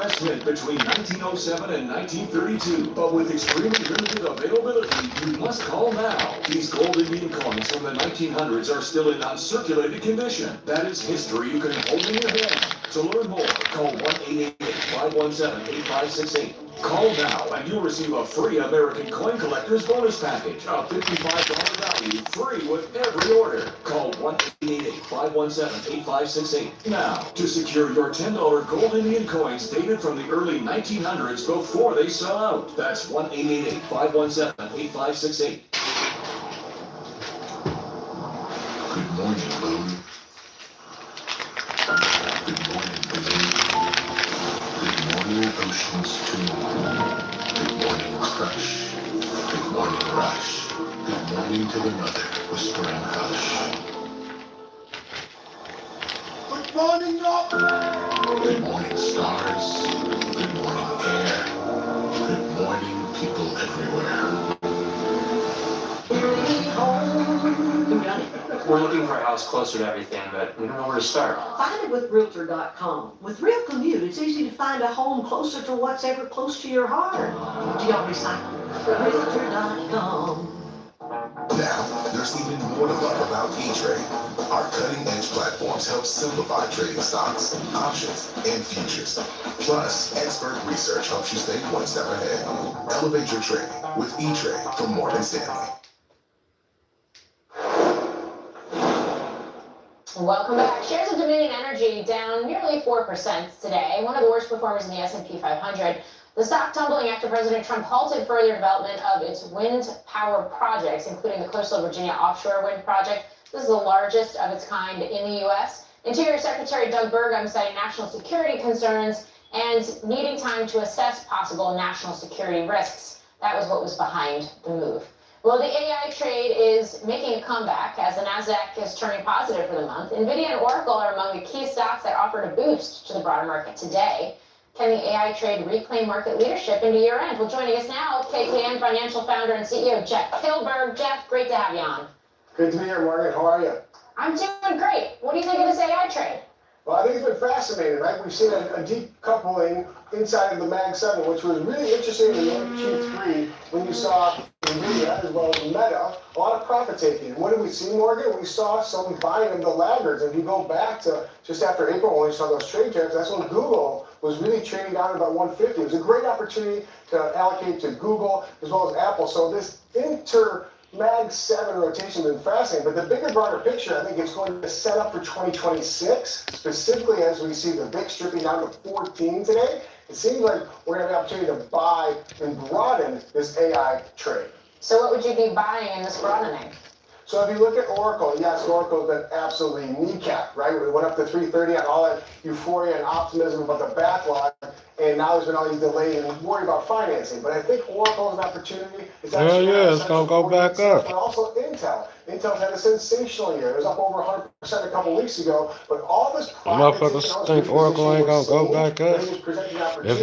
investment between 1907 and 1932, but with extremely limited availability, you must call now. These gold Indian coins from the 1900s are still in uncirculated condition. That is history you can hold in your hand. To learn more, call 1-888-517-8568. Call now and you'll receive a free American Coin Collector's bonus package, a $55 value, free with every order. Call 1-888-517-8568 now to secure your $10 gold Indian coins dated from the early 1900s before they sell out. That's 1-888-517-8568. Good morning, Moon. Good morning, Balloon. Good morning, Ocean's Tune. Good morning, Crush. Good morning, Rush. Good morning to the mother, whispering hush. Good morning, North. Good morning, stars. Good morning, air. Good morning, people everywhere. We're looking for a house closer to everything, but we don't know where to start. Find it with Realtor.com. With Real Commute, it's easy to find a home closer to what's ever close to your heart. Do y'all recycle? Realtor.com. Now, there's even more to love about E-Trade. Our cutting-edge platforms help simplify trading stocks, options, and futures. Plus, expert research helps you stay one step ahead. Elevate your trading with E-Trade from Morgan Stanley. Welcome back. Shares of Dominion Energy down nearly 4% today, one of the worst performers in the S&P 500. The stock tumbling after President Trump halted further development of its wind power projects, including the Coastal Virginia offshore wind project. This is the largest of its kind in the U.S. Interior Secretary Doug Burgum citing national security concerns and needing time to assess possible national security risks. That was what was behind the move. Well, the AI trade is making a comeback as the Nasdaq is turning positive for the month. Nvidia and Oracle are among the key stocks that offered a boost to the broader market today. Can the AI trade reclaim market leadership into year-end? Well, joining us now, KKN Financial Founder and CEO Jeff Kilberg. Jeff, great to have you on. Good to be here, Morgan. How are you? I'm doing great. What do you think of this AI trade? Well, I think it's been fascinating, right? We've seen a deep coupling inside of the Mag 7, which was really interesting in Q3 when you saw Nvidia as well as Meta, a lot of profit taking. What did we see, Morgan? We saw some buying of the laggards. If you go back to just after April when we saw those trade tariffs, that's when Google was really trading down at about 150. It was a great opportunity to allocate to Google as well as Apple. So this Mag 7 rotation has been fascinating, but the bigger, broader picture, I think it's going to set up for 2026, specifically as we see the VIX stripping down to 14 today. It seems like we're going to have the opportunity to buy and broaden this AI trade. So what would you be buying in this broadening? So if you look at Oracle, yes, Oracle's been absolutely kneecapped, right? We went up to 330 on all that euphoria and optimism about the backlog, and now there's been all these delays and worry about financing. But I think Oracle is an opportunity. It's actually it's going to go back up. But also Intel. Intel's had a sensational year. It was up over 100% a couple weeks ago. But all this motherfuckers think Oracle ain't going to go back up. If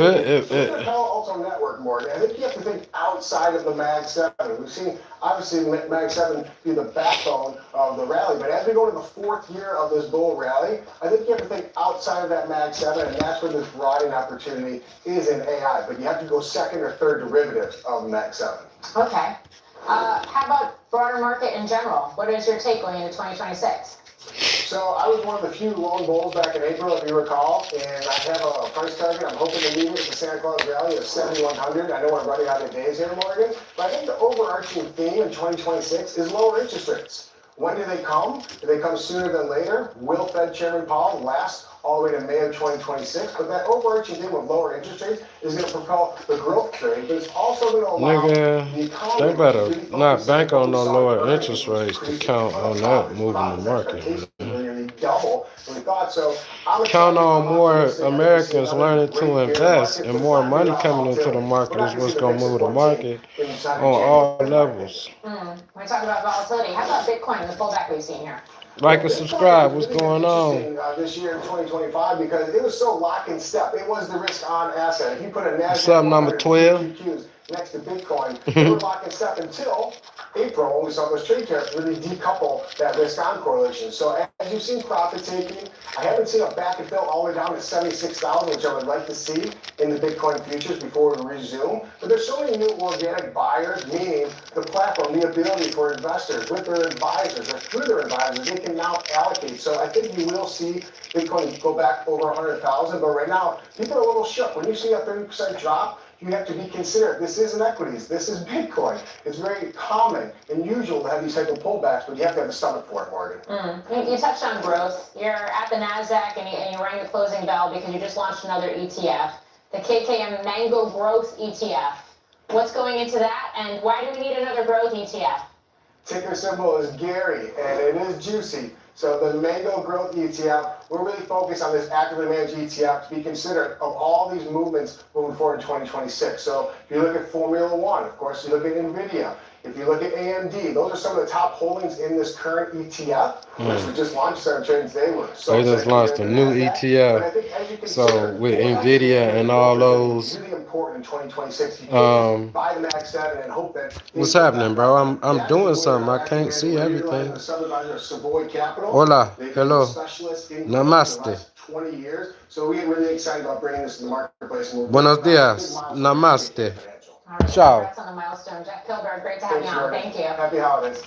it Palo Alto Network, Morgan, I think you have to think outside of the Mag 7. We've seen, obviously, the Mag 7 be the backbone of the rally. But as we go to the fourth year of this bull rally, I think you have to think outside of that Mag 7, and that's where this broadening opportunity is in AI. But you have to go second or third derivative of Mag 7. Okay. How about broader market in general? What is your take going into 2026? So I was one of the few lone bulls back in April, if you recall, and I have a price target. I'm hoping to meet it at the Santa Claus Rally of 7,100. I know we're running out of days here, Morgan, but I think the overarching theme in 2026 is lower interest rates. When do they come? Do they come sooner than later? Will Fed Chairman Powell last all the way to May of 2026? But that overarching theme of lower interest rates is going to propel the growth trade, but it's also going to allow the economy. They better not bank on no lower interest rates to count on that moving the market. Double than we thought. So count on more Americans learning to invest and more money coming into the market is what's going to move the market on all levels. When we talk about volatility, how about Bitcoin, the pullback we've seen here? Like and subscribe. What's going on? This year in 2025 because it was so lock in step. It was the risk on asset. If you put a Nasdaq What's up, number 12? next to Bitcoin, they were lock in step until April, when we saw those trade tariffs really decouple that risk-on correlation. So as you've seen profit taking, I haven't seen a back and fill all the way down to 76,000, which I would like to see in the Bitcoin futures before we resume. But there's so many new organic buyers, meaning the platform, the ability for investors with their advisors or through their advisors, they can now allocate. So I think you will see Bitcoin go back over 100,000, but right now people are a little shook. When you see a 30% drop, you have to be considerate. This isn't equities. This is Bitcoin. It's very common and usual to have these type of pullbacks, but you have to have the stomach for it, Morgan. You touched on growth. You're at the NASDAQ and you rang the closing bell because you just launched another ETF, the KKM Mango Growth ETF. What's going into that, and why do we need another growth ETF? Ticker symbol is Gary, and it is juicy. So the Mango Growth ETF, we're really focused on this actively managed ETF to be considerate of all these movements moving forward in 2026. So if you look at Formula One, of course, you look at NVIDIA, if you look at AMD, those are some of the top holdings in this current ETF, which we just launched, started trading today. They just launched a new ETF. So with NVIDIA and all those. Really important in 2026. You can't buy the Mag 7 and hope that. What's happening, bro? I'm doing something. I can't see everything. Hola, hello, namaste. 20 years. So we're really excited about bringing this to the marketplace. Buenos dias, namaste. All right, Ciao. congrats on the milestone. Jeff Pilberg, great to have you on. Thank you. Happy holidays.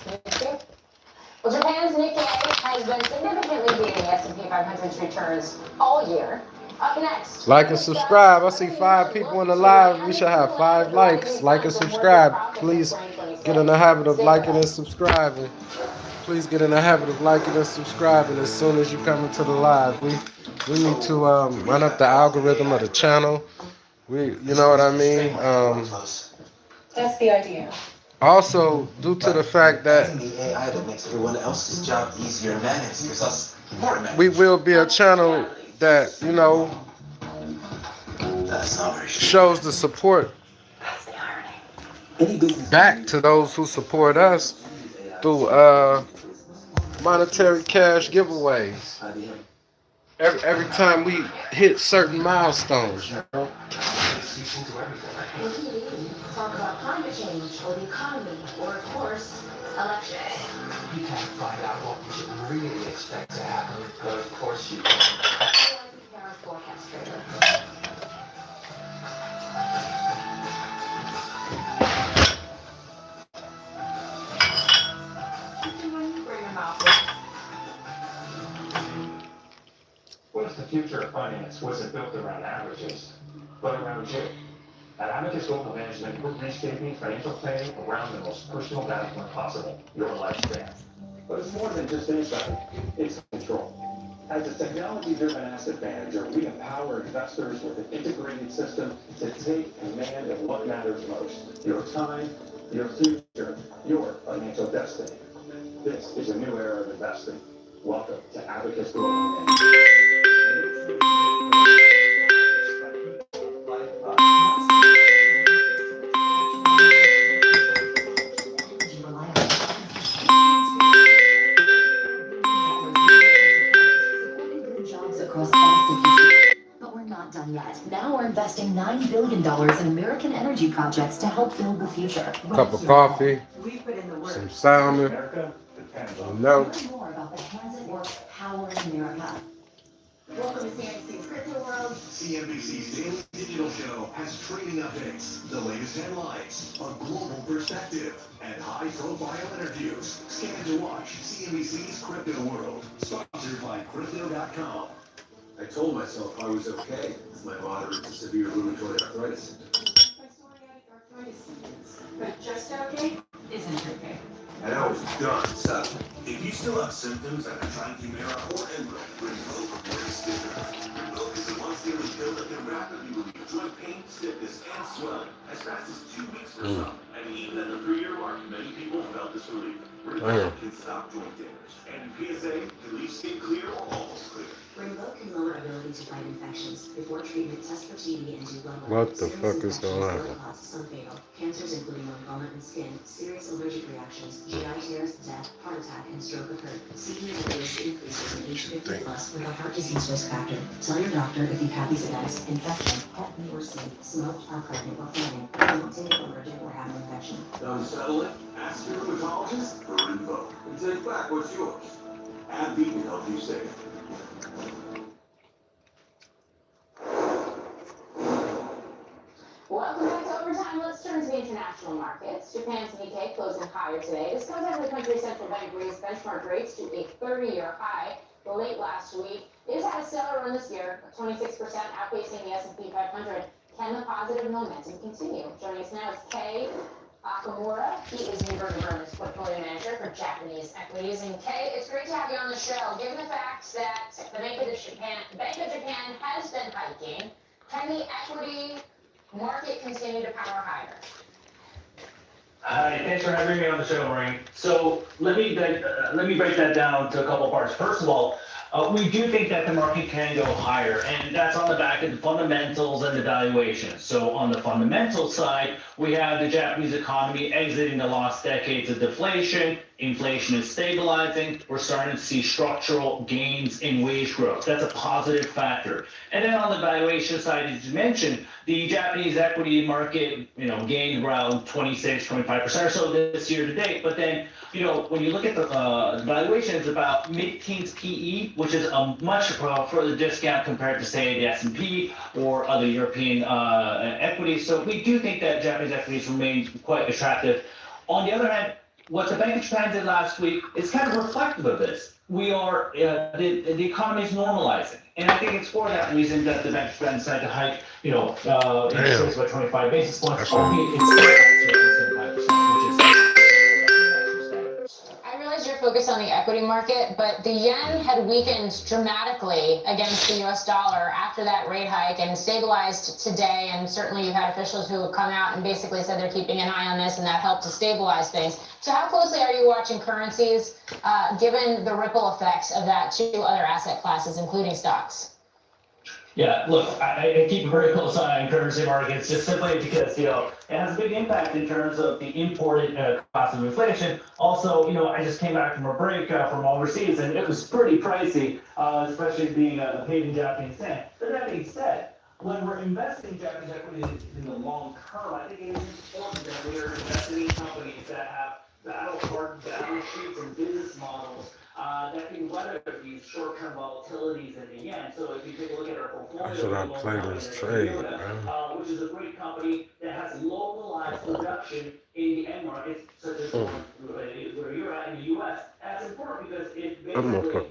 Well, Japan's Nikkei has been significantly beating the S&P 500's returns all year. Up next. Like and subscribe. I see 5 people in the live. We should have 5 likes. Like and subscribe. Please get in the habit of liking and subscribing. Please get in the habit of liking and subscribing as soon as you come into the live. We need to run up the algorithm of the channel. You know what I mean? That's the idea. Also, due to the fact that the AI that makes everyone else's job easier to manage gives us more to manage. we will be a channel that, you know, That's not very shows the support That's the irony. back to those who support us through monetary cash giveaways. Every time we hit certain milestones, you know. Talk about climate change or the economy or, of course, elections. You can't find out what you should really expect to happen, but of course you can. They're a forecast trader. What if the future of finance wasn't built around averages, but around you? At Abacus Global Management, we're reshaping financial planning around the most personal data point possible, your lifespan. But it's more than just insight, it's control. As a technology-driven asset manager, we empower investors with an integrated system to take command of what matters most, your time, your future, your financial destiny. This is a new era of investing. Welcome to Abacus Global Management. But we're not done yet. Now we're investing $9 billion in American energy projects to help build the future. Cup of coffee, We put in the work. some salmon, America depends on no. Learn more about the hands at work powering America. Welcome to CNBC's Crypto World. CNBC's daily digital show has trading updates, the latest headlines, a global perspective, and high-profile interviews. Scan to watch CNBC's Crypto World, sponsored by Crypto.com. I told myself I was okay with my moderate to severe rheumatoid arthritis. Psoriatic arthritis symptoms. But just okay isn't okay. And I was done. So, if you still have symptoms that are trying Humira or Enbrel, Revoke works different. Revoke is a once-daily pill that can rapidly relieve joint pain, stiffness, and swelling as fast as 2 weeks for some. And even at the 3-year mark, many people felt this relief. Revoke can stop joint damage. And PSA can leave skin clear or almost clear. Rinvoq can lower ability to fight infections. Before treatment, test for TB and do blood work. What the Serious fuck is going on? infections, blood clots, some fatal. Cancers including lymphoma and skin, serious allergic reactions, GI tears, death, heart attack, and stroke occurred. Seniors with risk increases in age 50 plus with a heart disease risk factor. Tell your doctor if you've had these events, infection, heart or purchasing, smoked, are pregnant, or farming, don't take it allergic or have an infection. Unsettle it? Ask your rheumatologist for info. And take back what's yours. AbbVie can help you save. Welcome back to Overtime. Let's turn to the international markets. Japan's Nikkei closing higher today. This comes after the country's central bank raised benchmark rates to a 30-year high late last week. It has had a stellar run this year, 26% outpacing the S&P 500. Can the positive momentum continue? Joining us now is Kei Akamura. He is Neuberger Berman's portfolio manager for Japanese equities. And Kei, it's great to have you on the show. Given the fact that the Bank of Japan has been hiking, can the equity market continue to power higher? Hi, thanks for having me on the show, Maureen. So let me break that down to a couple parts. First of all, we do think that the market can go higher, and that's on the back of the fundamentals and the valuations. So on the fundamental side, we have the Japanese economy exiting the lost decades of deflation. Inflation is stabilizing. We're starting to see structural gains in wage growth. That's a positive factor. And then on the valuation side, as you mentioned, the Japanese equity market, gained around 25% or so this year to date. But then, when you look at the valuation, it's about mid-teens PE, which is a much further discount compared to, say, the S&P or other European equities. So we do think that Japanese equities remain quite attractive. On the other hand, what the Bank of Japan did last week is kind of reflective of this. We are, the economy is normalizing. And I think it's for that reason that the Bank of Japan decided to hike, interest rates by 25 basis points, albeit it's still at 0.75%, which is I realize you're focused on the equity market, but the yen had weakened dramatically against the US dollar after that rate hike and stabilized today. And certainly you've had officials who have come out and basically said they're keeping an eye on this, and that helped to stabilize things. So how closely are you watching currencies, given the ripple effects of that to other asset classes, including stocks? Yeah, look, I keep a very close eye on currency markets just simply because, it has a big impact in terms of the imported cost of inflation. Also, I just came back from a break from overseas, and it was pretty pricey, especially being paid in Japanese yen. But that being said, when we're investing in Japanese equities in the long term, I think it is important that we are investing in companies that have battle-hardened balance sheets and business models that can weather these short-term volatilities in the yen. So if you take a look at our portfolio, Should I play this trade, man? which is a great company that has localized production in the end markets, such as where you're at in the U.S. That's important because it basically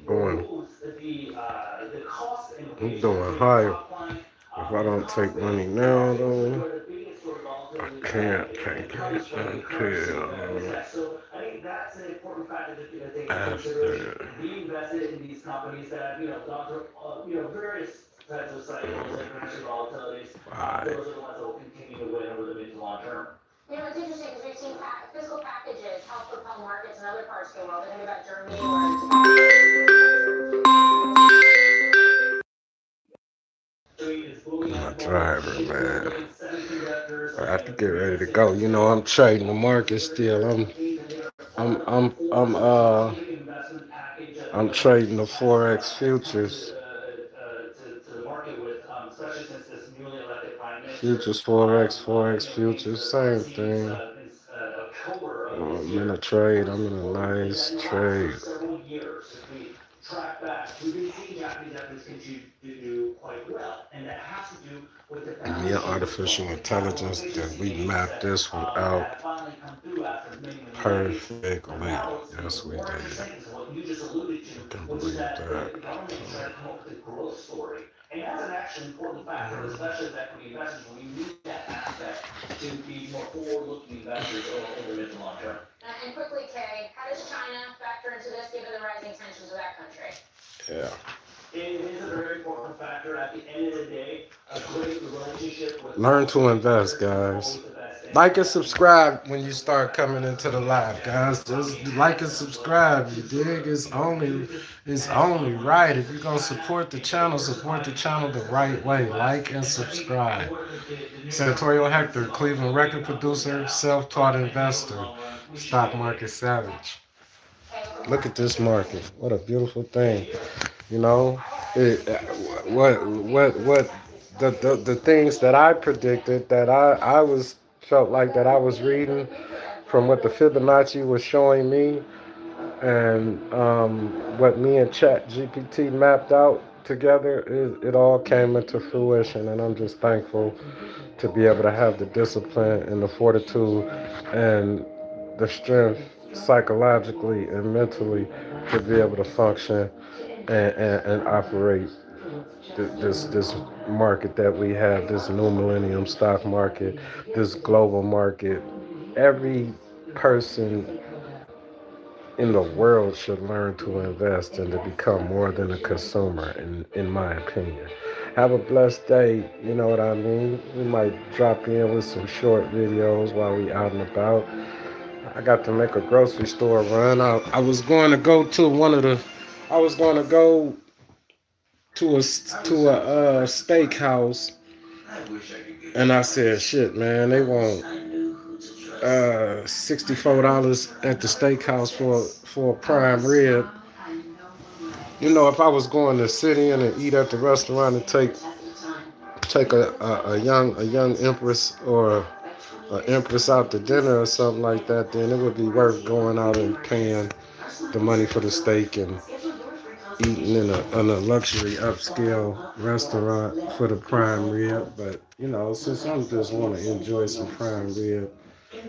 removes the cost and I'm doing higher. If I don't take money now, though, I can't take it until So I think that's an important factor to take into consideration. Be invested in these companies that have gone through various types of cycles and currency volatilities. Those are the ones that will continue to win over the mid to long term. It's interesting because we've seen fiscal packages help propel markets in other parts of the world. I think about Germany my driver, man. I have to get ready to go. I'm trading the market still. I'm trading the Forex Futures. Futures, Forex Futures, same thing. I'm in a trade. I'm in a nice trade. Track back, we've been seeing Japanese equities continue to do quite well, and that has to do with the Yeah, artificial intelligence, that we mapped this one out perfectly. Yes, we did. I can believe that. And that's an actually important factor, especially as equity investors, when you need that aspect to be more forward-looking investors over the mid and long term. And quickly, Kay, how does China factor into this, given the rising tensions of that country? Yeah. It is a very important factor. At the end of the day, a great relationship with... Learn to invest, guys. Like and subscribe when you start coming into the live, guys. Just like and subscribe. You dig? It's only right. If you're gonna support the channel the right way. Like and subscribe. Santorio Hector, Cleveland record producer, self-taught investor, stock market savage. Look at this market. What a beautiful thing. What the things that I predicted that I was felt like that I was reading from what the Fibonacci was showing me, and what me and Chat GPT mapped out together, it all came into fruition, and I'm just thankful to be able to have the discipline and the fortitude and the strength psychologically and mentally to be able to function and operate this market that we have, this new millennium stock market, this global market. Every person in the world should learn to invest and to become more than a consumer, in my opinion. Have a blessed day, you know what I mean? We might drop in with some short videos while we out and about. I got to make a grocery store run. I was going to go to I was going to go to a steakhouse, and I said, shit, man, they want $64 at the steakhouse for a prime rib. You know, if I was going to sit in and eat at the restaurant and take a young empress or an empress out to dinner or something like that, then it would be worth going out and paying the money for the steak and eating in a luxury upscale restaurant for the prime rib. But you know, since I'm just want to enjoy some prime rib,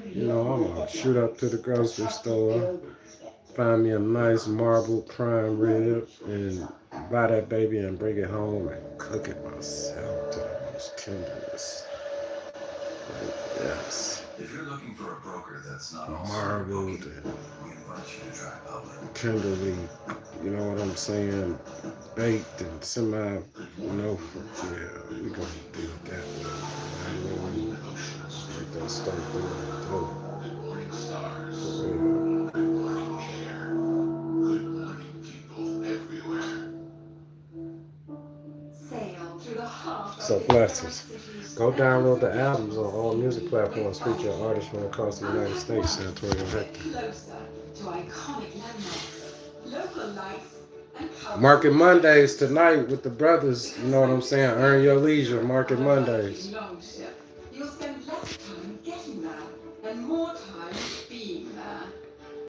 you know, I'm gonna shoot up to the grocery store, find me a nice marbled prime rib, and buy that baby and bring it home and cook it myself to the most tenderness. Like, yes. If you're looking for a broker that's not Marbled we and invite you to try Public. tenderly, you know what I'm saying, baked and semi, you know, yeah, we gonna do it that way. Man. Let that start doing it through. Good morning, stars. For real. Good morning, care. Good morning, people everywhere. So blessings. Go download the albums on all music platforms featuring artists from across the United States. Santorio Hector. Market Mondays tonight with the brothers. You know what I'm saying? Earn your leisure. Market Mondays. You'll spend less time getting there and more time being there.